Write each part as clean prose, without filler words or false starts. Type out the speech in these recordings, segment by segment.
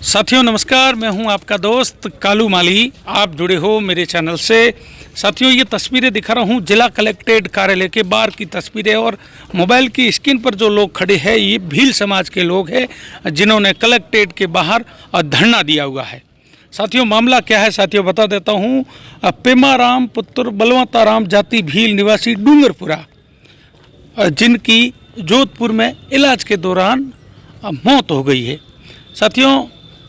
साथियों नमस्कार, मैं हूं आपका दोस्त कालू माली। आप जुड़े हो मेरे चैनल से। साथियों ये तस्वीरें दिखा रहा हूं जिला कलेक्ट्रेट कार्यालय के बाहर की तस्वीरें, और मोबाइल की स्क्रीन पर जो लोग खड़े हैं ये भील समाज के लोग हैं जिन्होंने कलेक्ट्रेट के बाहर धरना दिया हुआ है। साथियों मामला क्या है साथियों बता देता हूं। पेमाराम पुत्र बलवंताराम जाति भील निवासी डूंगरपुरा, जिनकी जोधपुर में इलाज के दौरान मौत हो गई है। साथियों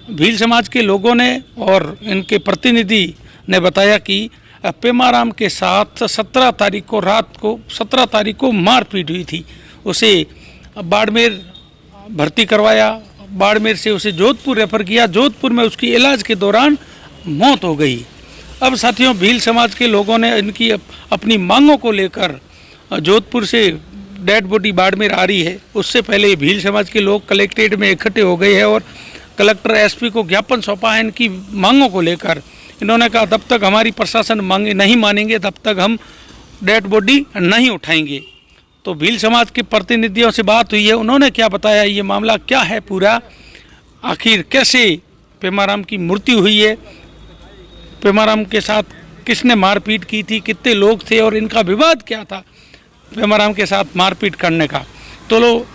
भील समाज के लोगों ने और इनके प्रतिनिधि ने बताया कि पेमाराम के साथ 17 तारीख को मारपीट हुई थी। उसे बाड़मेर भर्ती करवाया, बाड़मेर से उसे जोधपुर रेफर किया, जोधपुर में उसकी इलाज के दौरान मौत हो गई। अब साथियों भील समाज के लोगों ने इनकी अपनी मांगों को लेकर जोधपुर से डेड बॉडी बाड़मेर आ रही है, उससे पहले भील समाज के लोग कलेक्ट्रेट में इकट्ठे हो गए हैं और कलेक्टर एसपी को ज्ञापन सौंपा है इनकी मांगों को लेकर। इन्होंने कहा तब तक हमारी प्रशासन मांगे नहीं मानेंगे तब तक हम डेड बॉडी नहीं उठाएंगे। तो भील समाज के प्रतिनिधियों से बात हुई है, उन्होंने क्या बताया, ये मामला क्या है पूरा, आखिर कैसे पेमाराम की मृत्यु हुई है, पेमाराम के साथ किसने मारपीट की थी, कितने लोग थे और इनका विवाद क्या था पेमाराम के साथ मारपीट करने का। तो लो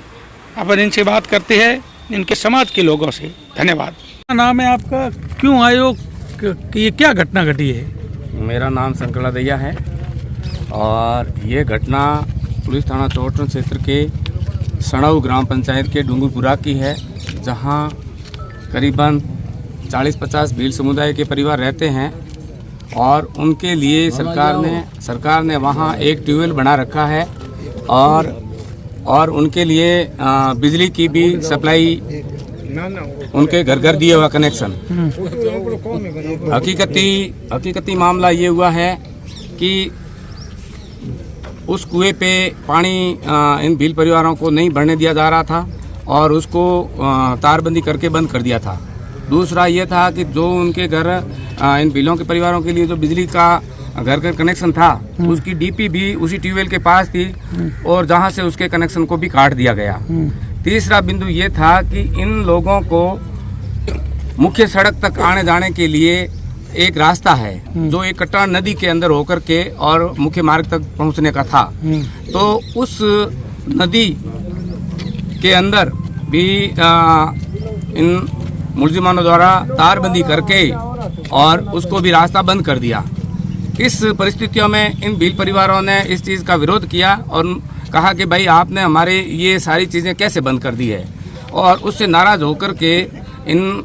अपन इनसे बात करते हैं, इनके समाज के लोगों से। धन्यवाद। क्या नाम है आपका, क्यों आए हो, कि ये क्या घटना घटी है? मेरा नाम शंकरा दैया है और ये घटना पुलिस थाना चौहटन क्षेत्र के सड़ाऊ ग्राम पंचायत के डूंगरपुरा की है, जहां करीबन 40-50 भील समुदाय के परिवार रहते हैं और उनके लिए सरकार ने वहां एक ट्यूबवेल बना रखा है और उनके लिए बिजली की भी सप्लाई उनके घर घर दिए हुआ कनेक्शन। हकीकती मामला ये हुआ है कि उस कुएं पे पानी इन भील परिवारों को नहीं भरने दिया जा रहा था और उसको तारबंदी करके बंद कर दिया था। दूसरा ये था कि जो उनके घर इन भीलों के परिवारों के लिए जो बिजली का घर का कनेक्शन था उसकी डीपी भी उसी ट्यूबवेल के पास थी और जहां से उसके कनेक्शन को भी काट दिया गया। तीसरा बिंदु ये था कि इन लोगों को मुख्य सड़क तक आने जाने के लिए एक रास्ता है जो एक कटान नदी के अंदर होकर के और मुख्य मार्ग तक पहुंचने का था। तो उस नदी के अंदर भी इन मुलजिमानों द्वारा तारबंदी करके और उसको भी रास्ता बंद कर दिया। इस परिस्थितियों में इन भील परिवारों ने इस चीज़ का विरोध किया और कहा कि भाई आपने हमारे ये सारी चीज़ें कैसे बंद कर दी है, और उससे नाराज़ होकर के इन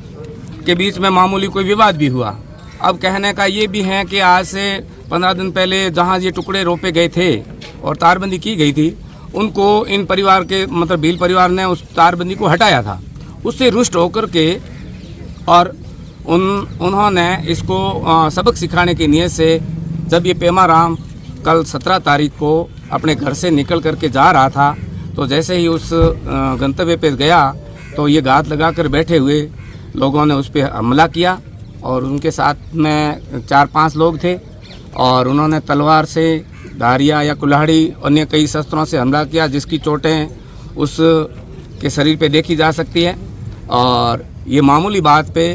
के बीच में मामूली कोई विवाद भी हुआ। अब कहने का ये भी है कि आज से 15 दिन पहले जहाँ ये टुकड़े रोपे गए थे और तारबंदी की गई थी, उनको इन परिवार के मतलब भील परिवार ने उस तारबंदी को हटाया था। उससे रुष्ट होकर के और उन्होंने इसको सबक सिखाने की नीयत से जब ये पेमाराम कल 17 तारीख को अपने घर से निकल करके जा रहा था, तो जैसे ही उस गंतव्य पे गया तो ये घात लगाकर बैठे हुए लोगों ने उस पर हमला किया और उनके साथ में 4-5 लोग थे और उन्होंने तलवार से, धारियाँ या कुल्हाड़ी, अन्य कई शस्त्रों से हमला किया, जिसकी चोटें उस के शरीर पे देखी जा सकती है। और ये मामूली बात पे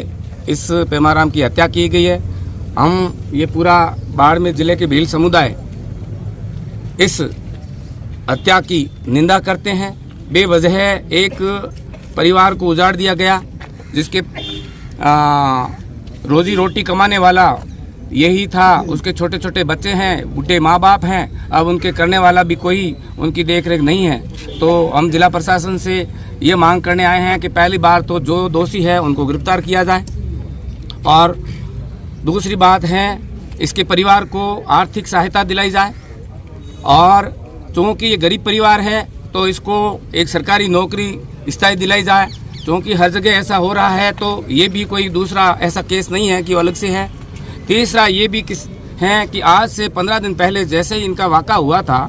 इस पेमाराम की हत्या की गई है। हम ये पूरा बाड़मेर जिले के भील समुदाय इस हत्या की निंदा करते हैं। बेवजह एक परिवार को उजाड़ दिया गया, जिसके रोजी रोटी कमाने वाला यही था, उसके छोटे छोटे बच्चे हैं, बूढ़े माँ बाप हैं, अब उनके करने वाला भी कोई उनकी देखरेख नहीं है। तो हम जिला प्रशासन से ये मांग करने आए हैं कि पहली बार तो जो दोषी है उनको गिरफ्तार किया जाए, और दूसरी बात है इसके परिवार को आर्थिक सहायता दिलाई जाए, और चूँकि ये गरीब परिवार है तो इसको एक सरकारी नौकरी स्थायी दिलाई जाए, क्योंकि हर जगह ऐसा हो रहा है। तो ये भी कोई दूसरा ऐसा केस नहीं है कि वो अलग से है। तीसरा ये भी है कि आज से 15 दिन पहले जैसे ही इनका वाक़ा हुआ था,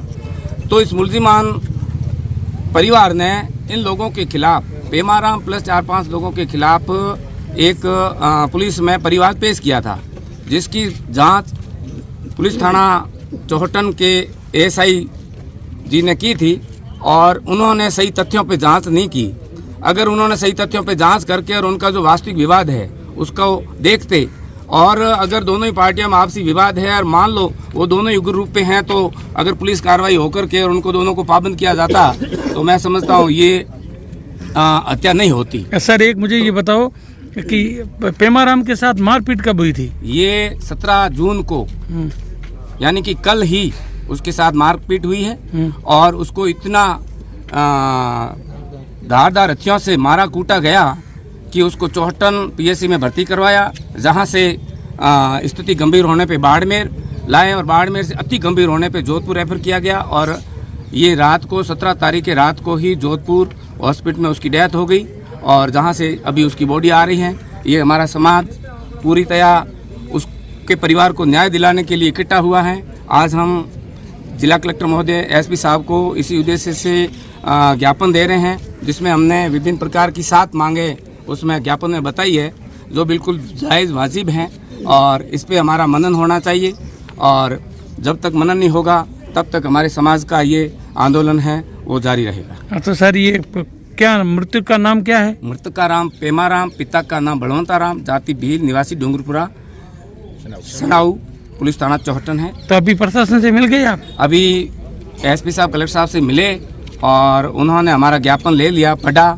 तो इस मुलजिमान परिवार ने इन लोगों के खिलाफ, पेमाराम प्लस 4-5 लोगों के खिलाफ एक पुलिस में परिवाद पेश किया था, जिसकी जांच पुलिस थाना चौहटन के एएसआई जी ने की थी और उन्होंने सही तथ्यों पर जांच नहीं की। अगर उन्होंने सही तथ्यों पे जांच करके और उनका जो वास्तविक विवाद है उसको देखते, और अगर दोनों ही पार्टियां में आपसी विवाद है और मान लो वो दोनों ही उग्र रूप पे हैं, तो अगर पुलिस कार्रवाई होकर के और उनको दोनों को पाबंद किया जाता तो मैं समझता हूँ ये हत्या नहीं होती। सर एक मुझे ये बताओ कि पेमाराम के साथ मारपीट कब हुई थी? ये 17 जून को यानी कि कल ही उसके साथ मारपीट हुई है और उसको इतना धारदार हथियारों से मारा कूटा गया कि उसको चौहटन पीएससी में भर्ती करवाया, जहां से स्थिति गंभीर होने पे बाड़मेर लाए और बाड़मेर से अति गंभीर होने पे जोधपुर रेफर किया गया। और ये रात को 17 तारीख के रात को ही जोधपुर हॉस्पिटल में उसकी डेथ हो गई और जहां से अभी उसकी बॉडी आ रही है। ये हमारा समाज पूरी तरह उसके परिवार को न्याय दिलाने के लिए इकट्ठा हुआ है। आज हम जिला कलेक्टर महोदय एसपी साहब को इसी उद्देश्य से ज्ञापन दे रहे हैं, जिसमें हमने विभिन्न प्रकार की 7 मांगे उसमें ज्ञापन में बताई है जो बिल्कुल जायज़ वाजिब हैं और इस पे हमारा मनन होना चाहिए। और जब तक मनन नहीं होगा तब तक हमारे समाज का ये आंदोलन है वो जारी रहेगा। तो सर ये क्या मृत्यु का नाम क्या है? मृतक का नाम पेमाराम, पिता का नाम बलवंता राम, जाति भील, निवासी डूंगरपुरा, सनाऊ, पुलिस थाना चौहटन है। तो अभी प्रशासन से मिल गए आप? अभी एसपी साहब कलेक्टर साहब से मिले और उन्होंने हमारा ज्ञापन ले लिया, पढ़ा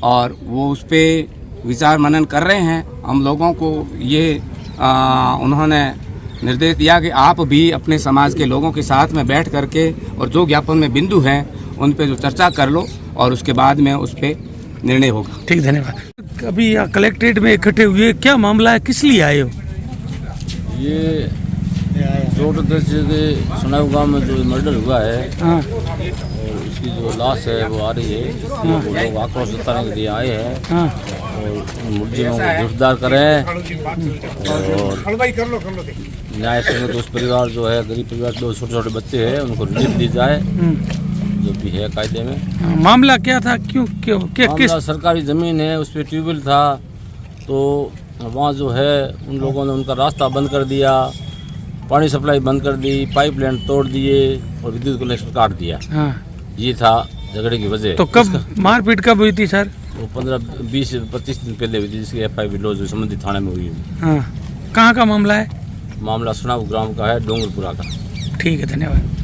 और वो उस पर विचार मनन कर रहे हैं। हम लोगों को ये उन्होंने निर्देश दिया कि आप भी अपने समाज के लोगों के साथ में बैठ करके और जो ज्ञापन में बिंदु हैं उन पे जो चर्चा कर लो और उसके बाद में उस पर निर्णय होगा। ठीक, धन्यवाद। अभी कलेक्ट्रेट में इकट्ठे हुए, क्या मामला है, किस लिए आए हो? ये सनाऊ गांव में जो मर्डर हुआ है और उसकी जो लाश है वो आ रही है, वो लोग आक्रोश जताने के लिए आए हैं और मुलजिमों को गिरफ्तार करें और न्याय संगत उस परिवार जो है गरीब परिवार, 2 छोटे छोटे बच्चे हैं, उनको रिलीफ दी जाए जो भी है कायदे में। मामला क्या था, क्यों किस? सरकारी ज़मीन है, उस पर ट्यूबवेल था, तो वहाँ जो है उन लोगों ने उनका रास्ता बंद कर दिया, पानी सप्लाई बंद कर दी, पाइपलाइन तोड़ दिए और विद्युत कनेक्शन काट दिया। ये था झगड़े की वजह। तो कब मारपीट कब हुई थी सर? वो 15-20-25 दिन पहले हुई थी, जिसकी FIR लॉज संबंधित थाने में हुई है। कहाँ का मामला है? मामला सनाऊ ग्राम का है, डोंगरपुरा का। ठीक है, धन्यवाद।